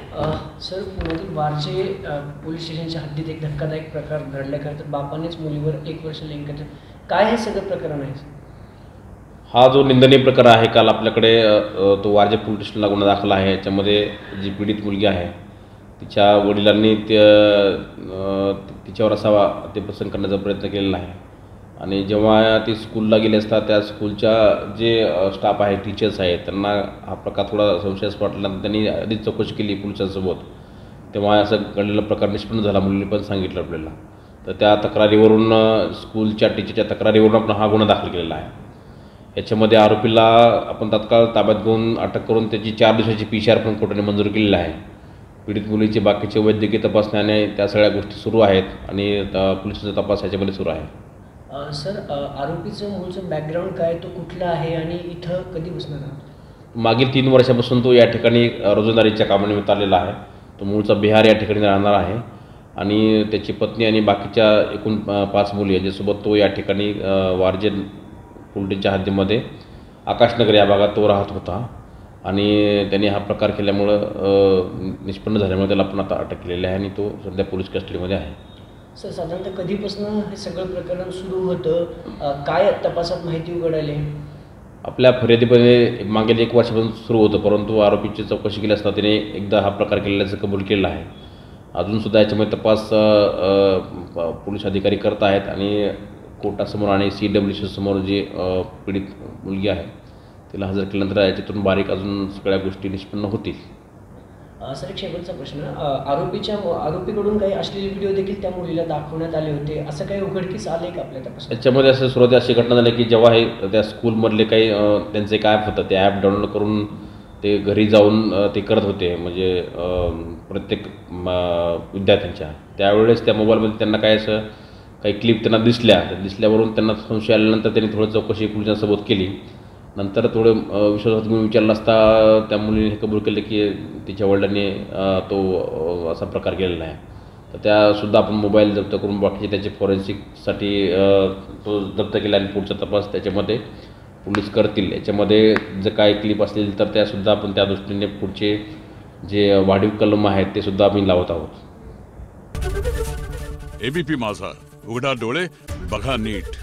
Sir, पुण्यातील Warje police स्टेशनच्या हद्दीत एक धक्कादायक प्रकार घडला. खरं तर बापानेच मुलीवर 1 वर्ष लिंग. काय हे सगळं प्रकरण आहे? हा जो निंदनीय प्रकार आहे, काल आपल्याकडे तो वारजे पोलीस स्टेशनला गुन्हा दाखल आहे. याच्यामध्ये जी पीडित मुलगी आहे तिच्या वडिलांनी तिच्यावर असा अतिप्रसंग करण्याचा प्रयत्न केलेला आहे. आणि जेव्हा ती स्कूलला गेली असता त्या स्कूलच्या जे स्टाफ आहे, टीचर्स आहेत, त्यांना हा प्रकार थोडा संशयास्पद वाटल्यानंतर त्यांनी आधीच चौकशी केली पोलिसांसोबत. तेव्हा असं घडलेला प्रकार निष्पन्न झाला, मुलीने पण सांगितलं आपल्याला. तर त्या तक्रारीवरून स्कूलच्या टीचरच्या तक्रारीवरून आपण हा गुन्हा दाखल केलेला आहे. याच्यामध्ये आरोपीला आपण तात्काळ ताब्यात घेऊन अटक करून त्याची 4 दिवसाची PCR पण कोर्टाने मंजूर केलेली आहे. पीडित मुलीचे बाकीचे वैद्यकीय तपासण्याने त्या सगळ्या गोष्टी सुरू आहेत आणि पोलिसांचा तपास याच्यामध्ये सुरू आहे. सर, आरोपीचं मूळचं बॅकग्राऊंड काय, तो कुठला आहे आणि इथं कधी बसणार? मागील 3 वर्षापासून तो या ठिकाणी रोजंदारीच्या कामानिमित्त आलेला आहे. तो मूळचा बिहार या ठिकाणी राहणार आहे आणि त्याची पत्नी आणि बाकीच्या एकूण 5 मुली याच्यासोबत तो या ठिकाणी वारजे पोलिसच्या हद्दीमध्ये आकाशनगर या भागात तो राहत होता. आणि त्यांनी हा प्रकार केल्यामुळं निष्पन्न झाल्यामुळे त्याला आपण आता अटक केलेली आहे आणि तो सध्या पोलीस कस्टडीमध्ये आहे. सर, साधारणतः कधीपासून हे सगळं प्रकरण सुरू होतं? काय तपासात माहिती उघड आली? आपल्या फर्यादीपणे मागील 1 वर्षापासून सुरू होतं, परंतु आरोपीची चौकशी केली असता त्याने एकदा हा प्रकार केलेल्याचं कबूल केलेला आहे. अजूनसुद्धा याच्यामध्ये तपास पोलीस अधिकारी करत आहेत आणि कोर्टासमोर आणि CWC समोर जी पीडित मुलगी आहे तिला हजर केल्यानंतर याच्यातून बारीक अजून सगळ्या गोष्टी निष्पन्न होतील. सर, एक शेवटचा प्रश्न. आरोपीकडून काही अश्लील व्हिडिओ देखील त्या मुलीला दाखवण्यात आले होते, असं काही उघडकीस आले का आपल्या तपासात? याच्यामध्ये असं सुरुवाती अशी घटना झाली की जेव्हा हे त्या स्कूलमधले काही त्यांचं एक ॲप होतं, ते ॲप डाउनलोड करून ते घरी जाऊन ते करत होते, म्हणजे प्रत्येक विद्यार्थ्यांच्या. त्यावेळेस त्या मोबाईलमध्ये त्यांना काय असं काही क्लिप त्यांना दिसल्यावरून त्यांना संशय आल्यानंतर त्यांनी थोडं चौकशी पोलिसांसोबत केली. नंतर थोडं विश्वासात घेऊन विचारलं असता त्या मुलीने हे कबूल केलं की तिच्या वडिलांनी तो असा प्रकार केलेला आहे. तर त्यासुद्धा आपण मोबाईल जप्त करून बाकीचे त्याचे फॉरेन्सिकसाठी तो जप्त केला आणि पुढचा तपास त्याच्यामध्ये पोलीस करतील. याच्यामध्ये जर काय क्लिप असतील तर त्यासुद्धा आपण त्या दृष्टीने पुढचे जे वाढीव कलम आहेत ते सुद्धा आम्ही लावत आहोत. ABP माझा, उघडा डोळे बघा नीट.